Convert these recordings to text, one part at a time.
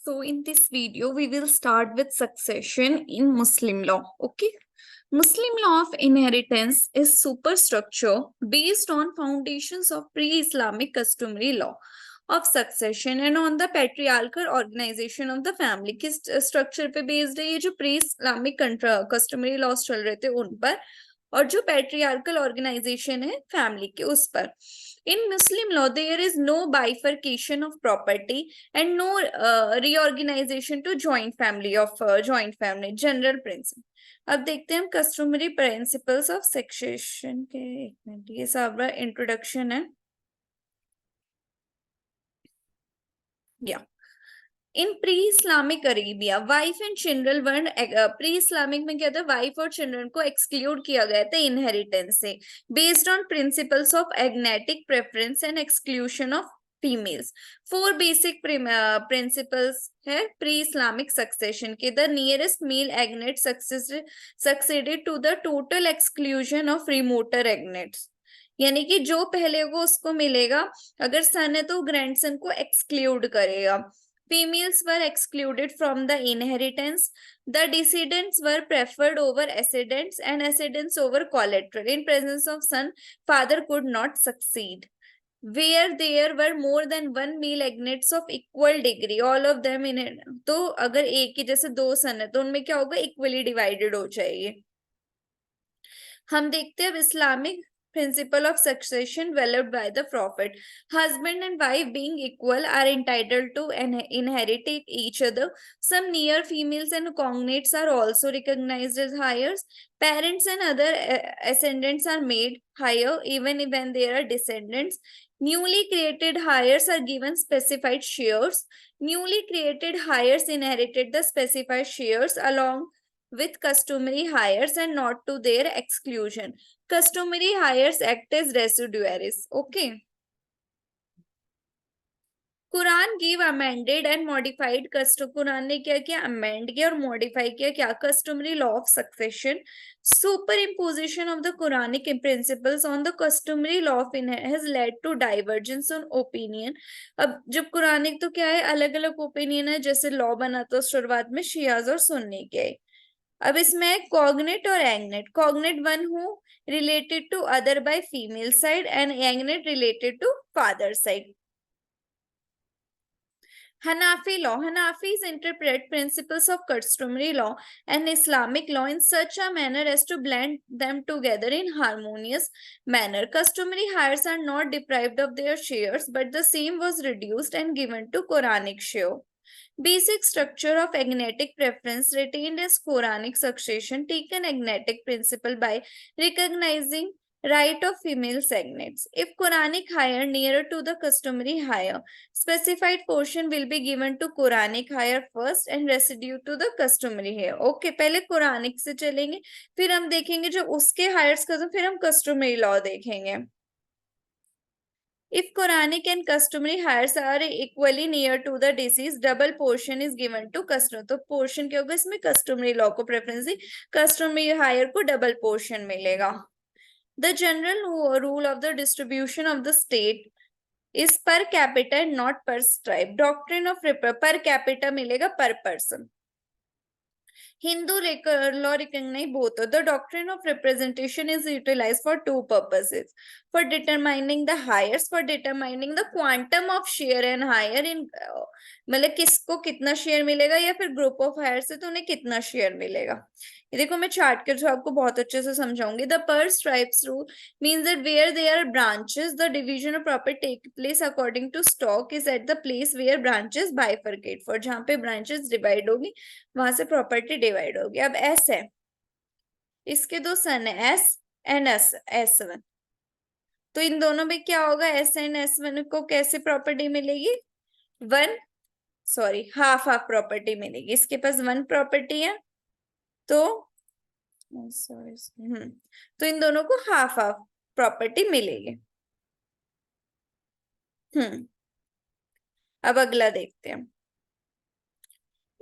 So in this video, we will start with succession in Muslim law. Okay. Muslim law of inheritance is superstructure based on foundations of pre-Islamic customary law of succession and on the patriarchal organization of the family. किस structure पे based है ये जो pre-Islamic customary laws चल रहे थे उन पर और जो patriarchal organization है family के उस पर. In Muslim law, there is no bifurcation of property and no reorganization to joint family of joint family. General principle. अब देखते हैं हम customary principles of succession के. एक मिनट, ये सब इंट्रोडक्शन है. Yeah. In pre-Islamic Arabia, wife and children were pre-Islamic में क्या था, wife और children को exclude किया गया था inheritance से, based on principles of agnatic preference and exclusion of females. Four basic principles है pre-Islamic succession के. The nearest male agnate succeeded to the total exclusion of remoter agnates. यानी कि जो पहले वो उसको मिलेगा, अगर सन है तो ग्रैंडसन को एक्सक्लूड करेगा. Females were excluded from the inheritance. The descendants were preferred over ascendants and ascendants over collateral. In presence of son, father could not succeed. Where there were more than one male agnates of equal degree, all of them in it. तो अगर एक ही जैसे दो सन है तो उनमें क्या होगा, इक्वली डिवाइडेड हो जाएगी. हम देखते हैं अब Islamic principle of succession developed by the prophet. Husband and wife being equal are entitled to inherit each other. Some near females and cognates are also recognized as heirs. Parents and other ascendants are made higher even when they are descendants. Newly created heirs are given specified shares. Newly created heirs inherited the specified shares along with customary heirs and not to their exclusion. Customary heirs act as residuaries. Okay. Quran give amended and modified Quran ने क्या किया, amend किया और modify किया क्या, customary law of succession. Superimposition of the Quranic principles on the customary law of has led to divergence on opinion. अब जब Quranic तो क्या है, अलग अलग ओपिनियन है, जैसे लॉ बना तो शुरुआत में शियाज और सुन्नी के. अब इसमें कॉग्नेट और agnate. Cognate one who related to other by female side and agnate related to father side. Hanafi law. Hanafis interpret principles of customary law and Islamic law in such a manner as to blend them together in harmonious manner. Customary heirs are not deprived of their shares, but the same was reduced and given to Quranic share. Basic structure of agnatic preference retained as Quranic succession. Taken agnatic principle by recognizing right of female agnates. If Quranic higher nearer to the customary higher, specified portion will be given to Quranic higher first and residue to the customary higher. Okay, पहले Quranic से चलेंगे, फिर हम देखेंगे जो उसके heirs का, तो फिर हम customary law देखेंगे. If Quranic and customary heirs are equally near to the deceased, double portion is given to customary. तो portion क्या होगा इसमें, customary law को preference दी, customary hire को double portion मिलेगा. The general rule of the distribution of the state is per capita and not per tribe. Doctrine of per capita मिलेगा per person. Hindu law recognize both. The doctrine of representation is utilized for two purposes: for determining the heirs, for determining the quantum of share and higher in मतलब किसको कितना share मिलेगा, या फिर group of higher से तो उन्हें कितना शेयर मिलेगा. ये देखो मैं चार्ट कर जो आपको बहुत अच्छे से समझाऊंगी. The per stirpes rule means that where there are branches, the division of property take place according to stock is at the place where branches bifurcate. For जहां पे branches divide होगी वहां से प्रॉपर्टी डिवाइड होगी. अब S है, इसके दो सन है एस एंड एस वन, तो इन दोनों में क्या होगा, एस एंड एस वन को कैसे प्रॉपर्टी मिलेगी, हाफ हाफ प्रॉपर्टी मिलेगी. इसके पास वन प्रॉपर्टी है तो तो इन दोनों को हाफ हाफ प्रॉपर्टी मिलेगी. अब अगला देखते हैं.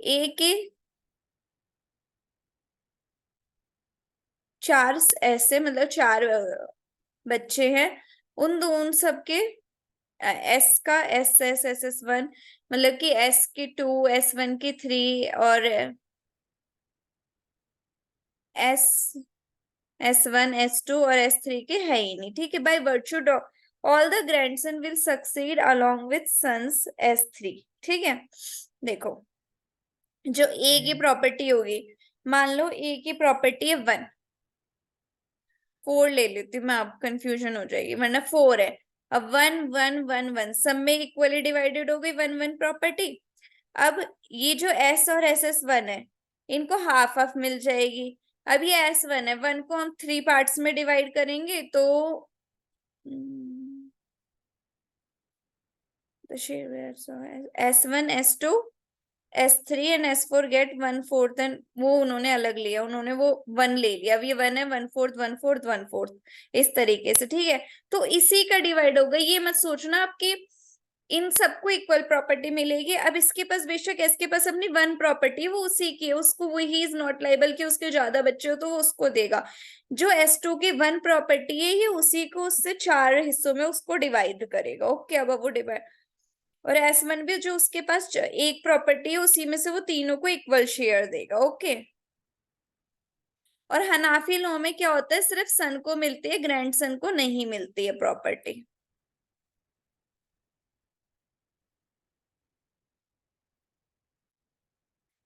ए के चार ऐसे मतलब चार बच्चे हैं, उन सबके एस का एस वन, मतलब कि एस की 2, S1 की 3 और एस S1 S2 और S3 के है ही नहीं। ठीक है, by virtue all the grandson will succeed along with sons S3। ठीक है, देखो जो ए की प्रॉपर्टी होगी, मान लो ए की प्रॉपर्टी है 1, 4 ले लेती हूँ मैं, आप कंफ्यूजन हो जाएगी वरना 4 है। अब 1 1 1 1 सब में इक्वली डिवाइडेड हो गई 1 1 प्रॉपर्टी। अब ये जो S और SS1 है, इनको हाफ हाफ मिल जाएगी। अब ये S1 है, 1 को हम 3 पार्ट्स में डिवाइड करेंगे तो S1 S2 S3 and S4 gate 1/4 and वो उन्होंने अलग लिया, उन्होंने वो 1 ले लिया। अब ये 1 है, 1/4 1/4 1/4 इस तरीके से। ठीक है, तो इसी का डिवाइड होगा। ये मत सोचना आपकी इन सबको इक्वल प्रॉपर्टी मिलेगी। अब इसके पास बेशक इसके पास अपनी 1 प्रॉपर्टी है, वो उसी की है, उसको वो ही इज नॉट लाइबल कि उसके ज्यादा बच्चे हो तो वो उसको देगा। जो S2 की 1 प्रॉपर्टी है, ये उसी को उससे 4 हिस्सों में उसको डिवाइड करेगा। ओके, अब वो डिवाइड, और S1 भी जो उसके पास एक प्रॉपर्टी है, उसी में से वो तीनों को इक्वल शेयर देगा। ओके, और हनाफी लॉ में क्या होता है, सिर्फ सन को मिलती है, ग्रैंड सन को नहीं मिलती है प्रॉपर्टी।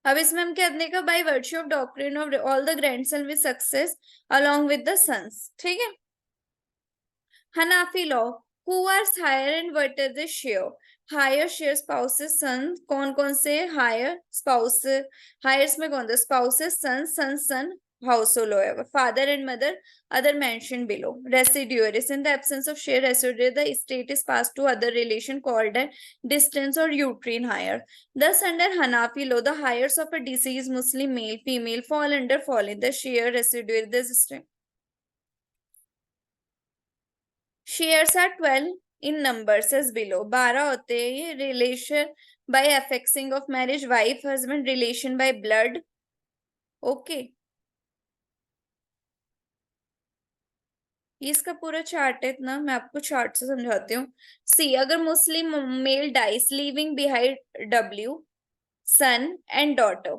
अब इसमें हम क्या देगा, by virtue of doctrine of all the grandson with success along with the sons. ठीक है, Hanafi law, who are heir and what is the share, heir share spouses son, कौन कौन से हायर स्पाउस, हायर्स में कौन सा spouses son son son household however father and mother other mentioned below residuaries in the absence of share residuary the estate is passed to other relation called a distance or uterine hire. Thus under Hanafi law the heirs of a deceased Muslim male female fall under following the share residuary the system. Shares are 12 in numbers as below. 12 होते हैं ये। Relation by affixing of marriage, wife husband relation by blood. Okay, इसका पूरा chart है इतना, मैं आपको chart से समझाती हूँ। सी, अगर Muslim male dies leaving behind W son and daughter,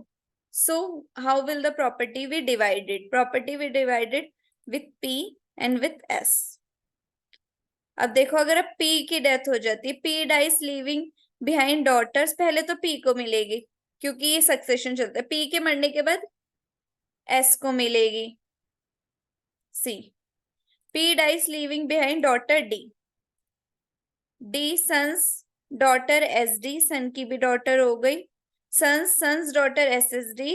so how will the property be divided? Property be divided with P and with S. अब देखो, अगर अब P की डेथ हो जाती है, P dies leaving behind daughters, पहले तो P को मिलेगी क्योंकि ये सक्सेशन चलता है। P के मरने के बाद S को मिलेगी C। P dies leaving behind daughter D sons daughter SD, son की भी डॉटर हो गई। सन्स डॉटर SSD,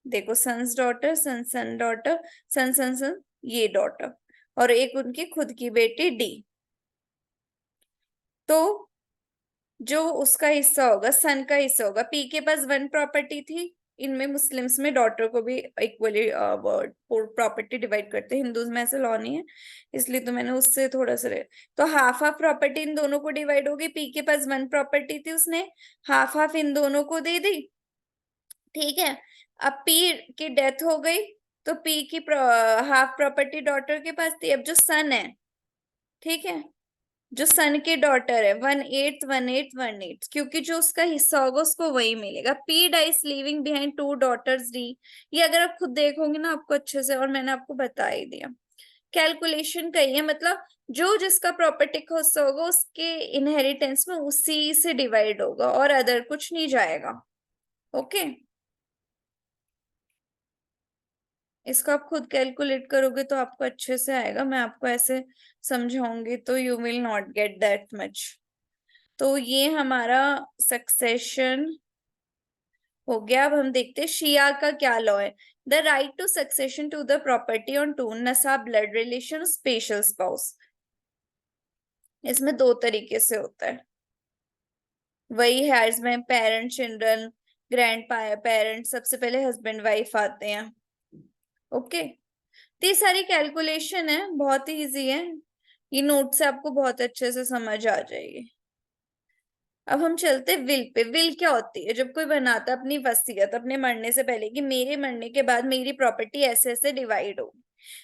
देखो sons daughter son daughter son ये डॉटर, और एक उनकी खुद की बेटी D। तो जो उसका हिस्सा होगा, सन का हिस्सा होगा, पी के पास 1 प्रॉपर्टी थी, इनमें मुस्लिम्स में डॉटर को भी इक्वली प्रॉपर्टी डिवाइड करते हैं, हिंदूज में ऐसे लॉ नहीं है, इसलिए तो मैंने उससे थोड़ा सा तो हाफ हाफ प्रॉपर्टी इन दोनों को डिवाइड होगी। पी के पास 1 प्रॉपर्टी थी, उसने हाफ हाफ इन दोनों को दे दी। ठीक है, अब पी की डेथ हो गई तो पी की हाफ प्रॉपर्टी डॉटर के पास थी। अब जो सन है, ठीक है, जो सन की डॉटर है, 1/8 1/8 1/8, क्योंकि जो उसका हिस्सा होगा उसको वही मिलेगा। P dies leaving behind 2 daughters D। ये अगर आप खुद देखोगे ना आपको अच्छे से, और मैंने आपको बता ही दिया, कैलकुलेशन कही है, मतलब जो जिसका प्रॉपर्टी का हिस्सा होगा उसके इनहेरिटेंस में उसी से डिवाइड होगा और अदर कुछ नहीं जाएगा। ओके, इसको आप खुद कैलकुलेट करोगे तो आपको अच्छे से आएगा, मैं आपको ऐसे समझाऊंगी तो you will not get that much. तो ये हमारा सक्सेशन हो गया। अब हम देखते हैं शिया का क्या लॉ है। The right to succession to the property on to नसा ब्लड रिलेशन स्पेशल स्पाउस, इसमें 2 तरीके से होता है। वही है, इसमें पेरेंट चिल्ड्रन ग्रैंड पेरेंट, सबसे पहले हस्बैंड वाइफ आते हैं। ओके, तो ये सारी कैलकुलेशन है, बहुत ही इजी है, ये नोट से आपको बहुत अच्छे से समझ आ जाएगी। अब हम चलते विल पे। विल क्या होती है, जब कोई बनाता अपनी वसीयत अपने मरने से पहले कि मेरे मरने के बाद मेरी प्रॉपर्टी ऐसे ऐसे डिवाइड हो।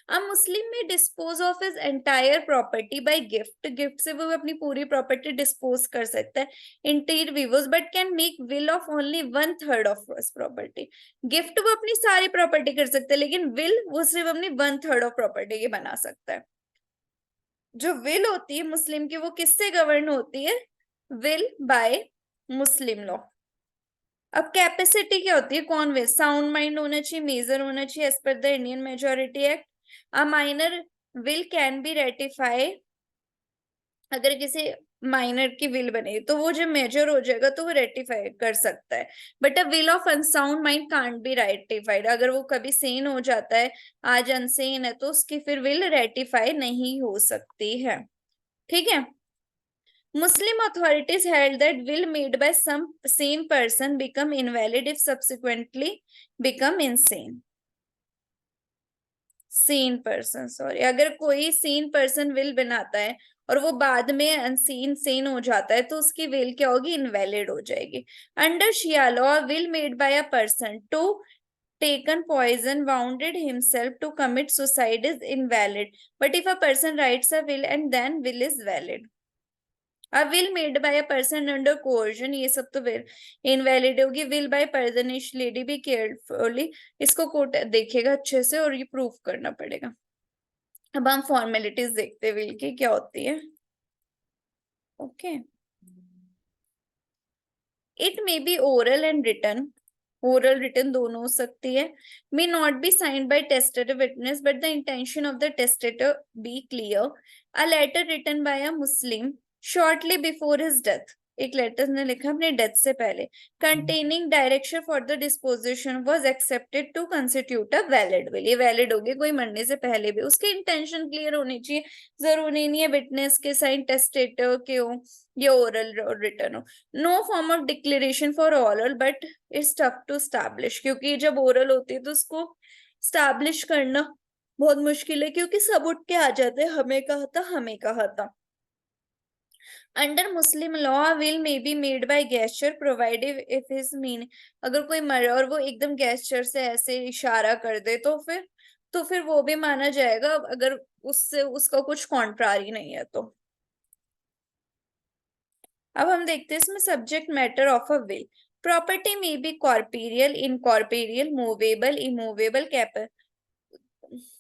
A Muslim may dispose of his entire property by gift. Gift से वो अपनी पूरी प्रॉपर्टी डिस्पोज कर सकता है inter vivos, but can make will of only 1/3 of his property. Gift वो अपनी सारी प्रॉपर्टी कर सकता है, लेकिन विल वो सिर्फ अपनी 1/3 ऑफ प्रॉपर्टी की बना सकता है. जो विल होती है मुस्लिम की, वो किससे गवर्न होती है? Will buy Muslim law. अब कैपेसिटी क्या होती है? कौन वे साउंड माइंड होना चाहिए, मेजर होना चाहिए as per the Indian majority act. A minor will can be ratify. अगर किसी माइनर की विल बने तो वो जब मेजर हो जाएगा तो वो रेटिफाई कर सकता है. But a will of unsound mind can't be ratified. अगर वो कभी सेन हो जाता है, आज अनसेन है, तो उसकी फिर विल रेटिफाई नहीं हो सकती है. ठीक है. Muslim authorities held that will made by some sane person become invalid if subsequently become insane. Sen person, sorry, अगर कोई सेन पर्सन विल बनाता है और वो बाद में अनसीन सेन हो जाता है तो उसकी विल क्या होगी? इनवैलिड हो जाएगी. Under Shia law, will made by a person to taken poison wounded himself to commit suicide is invalid, but if a person writes a will and then will is valid. A will made by a person under coercion, ये सब तो फिर invalid होगी. Will by pardanashin lady be carefully. इसको court देखेगा अच्छे से और ये प्रूफ करना पड़ेगा. अब हम फॉर्मेलिटीज देखते हैं विल की क्या होती है. Okay. It may be oral and written. Oral written दोनों हो सकती है. May not be signed by testative witness but the intention of the testator be clear. A letter written by a Muslim shortly before his death. एक letter ने लिखा अपने death से पहले. Containing direction for the disposition was accepted to constitute a valid will. ये valid होगी कोई मरने से पहले भी. उसकी इंटेंशन क्लियर होनी चाहिए. जरूरी नहीं है विटनेस के साइन टेस्टेटर के हो या ओरल रिटन हो. No form of declaration for oral but it's tough to establish. क्योंकि जब ओरल होती है तो उसको स्टैब्लिश करना बहुत मुश्किल है, क्योंकि सब उठ के आ जाते हैं हमें कहा था, हमें कहा था. Under Muslim law will may be made by gesture provided if his mean. अगर कोई मरे और वो एकदम गेस्चर से ऐसे इशारा कर दे तो फिर वो भी माना जाएगा, अगर उससे उसका कुछ कॉन्ट्रारी नहीं है तो. अब हम देखते हैं इसमें subject matter of a will. Property में be corporeal, incorporeal, movable, immovable,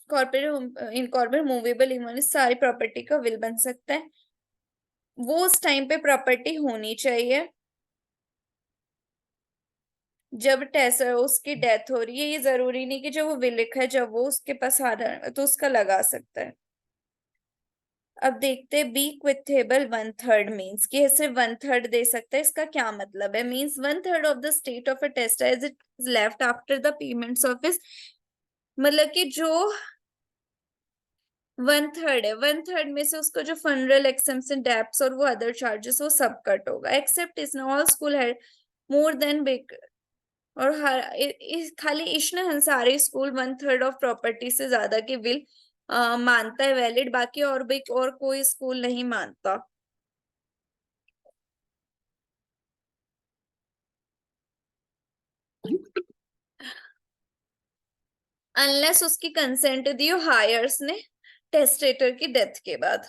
corporeal, incorporeal, movable, immovable, सारी प्रॉपर्टी का विल बन सकता है. वो उस टाइम पे प्रॉपर्टी होनी चाहिए जब टेस्टर उसकी डेथ हो रही है. ये जरूरी नहीं कि जब वो विल लिखा है जब वो उसके पास आ रहा है तो उसका लगा सकता है. अब देखते हैं बी क्विथेबल 1/3 मीन्स कि सिर्फ 1/3 दे सकता है. इसका क्या मतलब है? Means 1/3 of the estate of a tester as it left after the payments of his. मतलब कि जो 1/3 है, 1/3 में से उसको जो फनरल एक्सम्पशन डेब्ट्स और वो अदर चार्जेस वो सब कट होगा. Except is all school had more than big. और खाली इश्न अंसारी स्कूल 1/3 ऑफ प्रॉपर्टी से ज्यादा की विल मानता है वैलिड. बाकी और भी और कोई स्कूल नहीं मानता. अनलेस उसकी कंसेंट दी हो हायर्स ने टेस्टेटर की डेथ के बाद.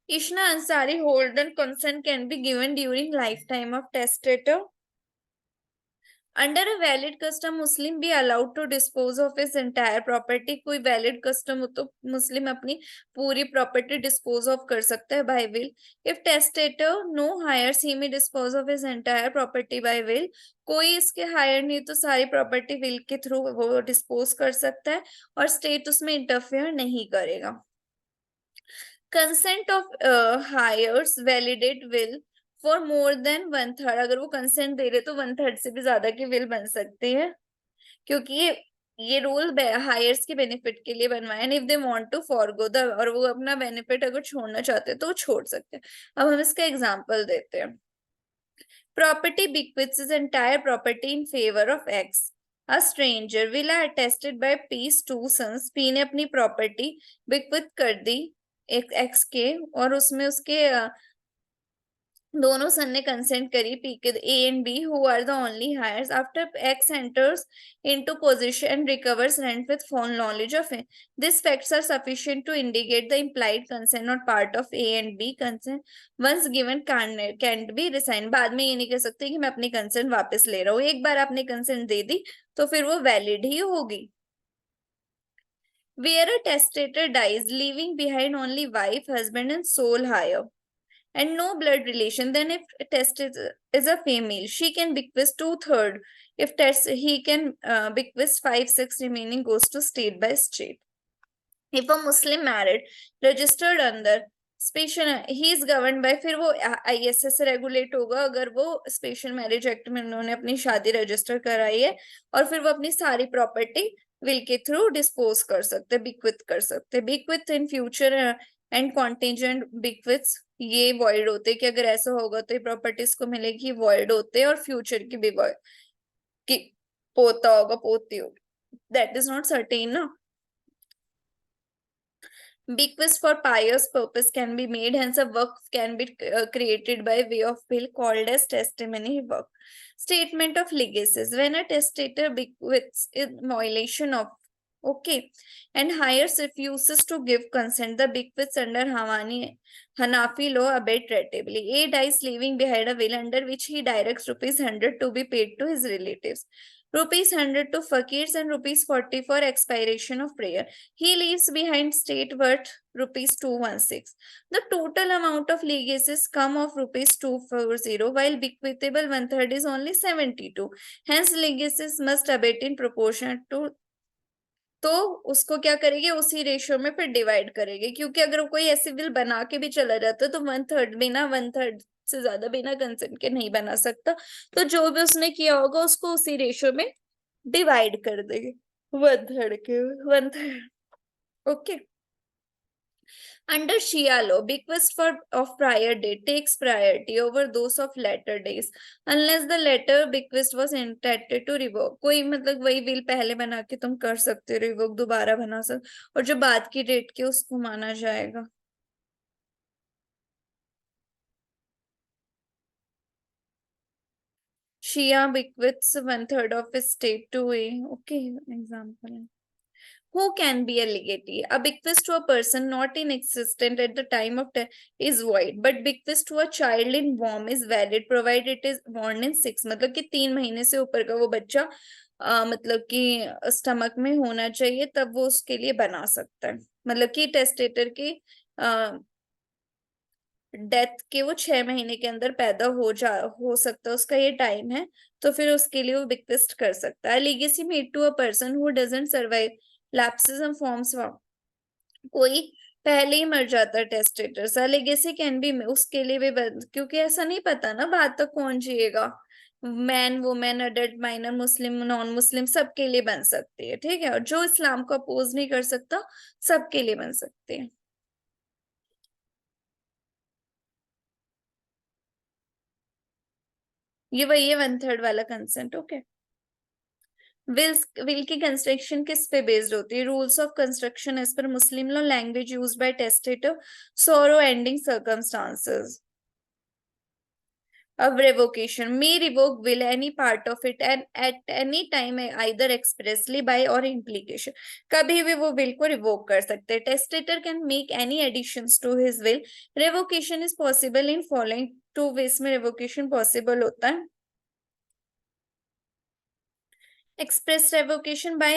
Ithna Ashari holden consent can be given during life time of testator. Under a valid custom Muslim be allowed to dispose of his entire property. कोई वैलिड कस्टम हो तो मुस्लिम अपनी पूरी प्रॉपर्टी डिस्पोज ऑफ कर सकता है by will. If testator no heirs he may dispose of his entire property by will. कोई इसके हायर नहीं तो सारी प्रॉपर्टी विल के थ्रू वो डिस्पोज कर सकता है और स्टेट उसमें इंटरफेयर नहीं करेगा. Consent of heirs validate will for more than 1/3. अगर वो कंसेंट दे रहे तो 1/3 से भी ज्यादा की विल बन सकती है, क्योंकि ये रूल हायर्स के बेनिफिट के लिए बनवाए. And if they want to forgo the, और वो अपना बेनिफिट अगर छोड़ना चाहते हैं तो वो छोड़ सकते हैं. अब हम इसका एग्जांपल देते हैं. Property bequeaths his entire property in favor of X. A stranger will attested by P's two sons. P ने अपनी प्रॉपर्टी bequeath कर दी एक X के, और उसमें उसके दोनों सन ने कंसेंट करी पी के A and B who are the only heirs after X enters into position and recovers rent with full knowledge of A this facts are sufficient to indicate the implied consent not part of A and B consent once given can't be resign बाद में ये नहीं कह सकते कि मैं अपनी consent वापस ले रहा हूँ एक बार आपने कंसेंट दे दी तो फिर वो वैलिड ही होगी where a testator dies leaving behind only wife husband and sole heir and no blood relation, then if test is a female, she can bequeath 2/3. If test he can bequeath 5/6 remaining goes to state by state. If a Muslim married registered under special he is govern by फिर वो ISS से regulate होगा अगर वो special marriage act में उन्होंने अपनी शादी रजिस्टर कराई है और फिर वो अपनी सारी प्रॉपर्टी विल के थ्रू डिस्पोज कर सकते बिक्विथ कर सकते बिक्विथ इन फ्यूचर एंड कॉन्टिजेंट बिक्विथ ये वॉइड होते कि अगर ऐसा होगा तो ये प्रॉपर्टीज को मिलेगी वॉइड होते और फ्यूचर की भी की पोता होगा पोती होगी दैट इज नॉट सर्टेन ना bequest for pious purpose can be made, hence a work can be created by way of will called as testimony work. Statement of legacies. When a testator bequeaths in violation of and hires refuses to give consent, the bequests under Hanafi law abate ratably. A dies leaving behind a will under which he directs ₹100 to be paid to his relatives. ₹100 to fakirs and ₹40 for expiration of prayer. He leaves behind state worth ₹216. The total amount of legacies come of ₹240, while bequeathable 1/3 is only 72. Hence, legacies must abate in proportion to तो उसको क्या करेंगे उसी ratio में फिर divide करेंगे क्योंकि अगर कोई ऐसी विल बना के भी चला जाता तो 1/3 बिना 1/3 से ज्यादा बिना कंसेंट के नहीं बना सकता तो जो भी उसने किया होगा उसको उसी रेशियो में डिवाइड कर देंगे 1/3 के 1/3 okay Under Shia law, bequest of prior date takes priority over those of later days, unless the later bequest was intended to revoke. कोई मतलब वही विल पहले बना के तुम कर सकते हो रिवोक दोबारा बना सकते और जो बाद की डेट के उसको माना जाएगा Shia bequests 1/3 of estate to a example. Who can be a legatee? A bequest to a person not in existence at the time of death is void, but bequest to a child in womb is valid provided it is born in 6 मतलब कि 3 महीने से ऊपर का वो बच्चा मतलब कि स्टमक में होना चाहिए तब वो उसके लिए बना सकता है मतलब कि टेस्टेटर की डेथ के वो 6 महीने के अंदर पैदा हो सकता है उसका ये टाइम है तो फिर उसके लिए वो बिक्वेस्ट कर सकता है legacy made to a person who doesn't survive lapses and forms कोई पहले ही मर जाता है टेस्टेटर सा लेगेसी कैन बी उसके लिए भी क्योंकि ऐसा नहीं पता ना बाद तक कौन जिएगा मैन वुमेन अडल्ट माइनर मुस्लिम नॉन मुस्लिम सबके लिए बन सकती है ठीक है और जो इस्लाम को अपोज नहीं कर सकता सबके लिए बन सकते हैं ये वही है 1/3 वाला कंसेंट ओके विल की कंस्ट्रक्शन किस पे बेस्ड होती है rules of construction as per Muslim law language used by testator surrounding circumstances of revocation may revoke will any part of it and at any time either expressly by or implication कभी भी वो will को revoke कर सकते हैं testator can make any additions to his will revocation is possible in following two ways में revocation possible होता है express revocation by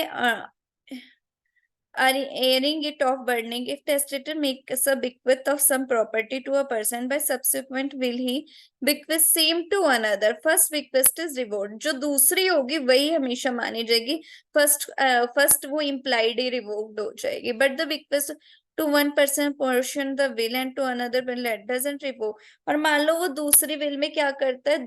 airing it off burning if testator makes a bequest of some property to a person by subsequent will he bequest same to another first bequest is reward जो दूसरी होगी वही हमेशा मानी जाएगी first वो implied ही revoked हो जाएगी but the bequest to one person portion the will and to another will that doesn't revoke और मान लो वो दूसरी will में क्या करता है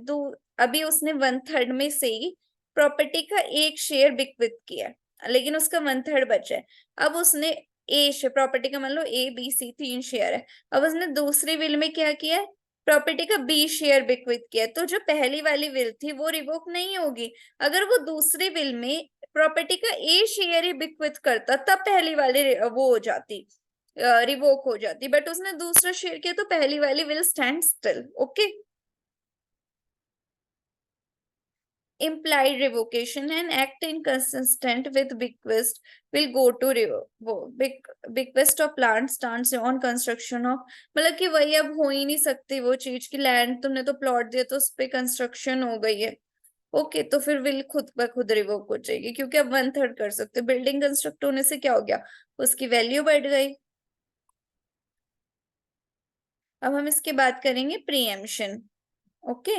अभी उसने 1/3 में से ही प्रॉपर्टी का एक शेयर बिक्विथ किया लेकिन उसका 1/3 बचा है अब उसने ए शेयर प्रॉपर्टी का मान लो ABC 3 शेयर है अब उसने दूसरी विल में क्या किया है प्रॉपर्टी का B शेयर बिक्विथ किया तो जो पहली वाली विल थी वो रिवोक नहीं होगी अगर वो दूसरी विल में प्रॉपर्टी का A शेयर ही बिक्विथ करता तब पहली वाली वो हो जाती रिवोक हो जाती बट उसने दूसरा शेयर किया तो पहली वाली will stand still okay implied revocation and act inconsistent with bequest will go to वो bequest of land stands on construction of, मतलब कि वही अब हो ही नहीं सकती वो चीज की लैंड तुमने तो प्लॉट दिया तो उस पे कंस्ट्रक्शन हो गई है। ओके तो फिर विल खुद ब खुद रिवोक हो जाएगी क्योंकि अब 1/3 कर सकते, बिल्डिंग कंस्ट्रक्ट होने से क्या हो गया, उसकी वैल्यू बढ़ गई। अब हम इसके बात करेंगे प्रीएम्पशन। ओके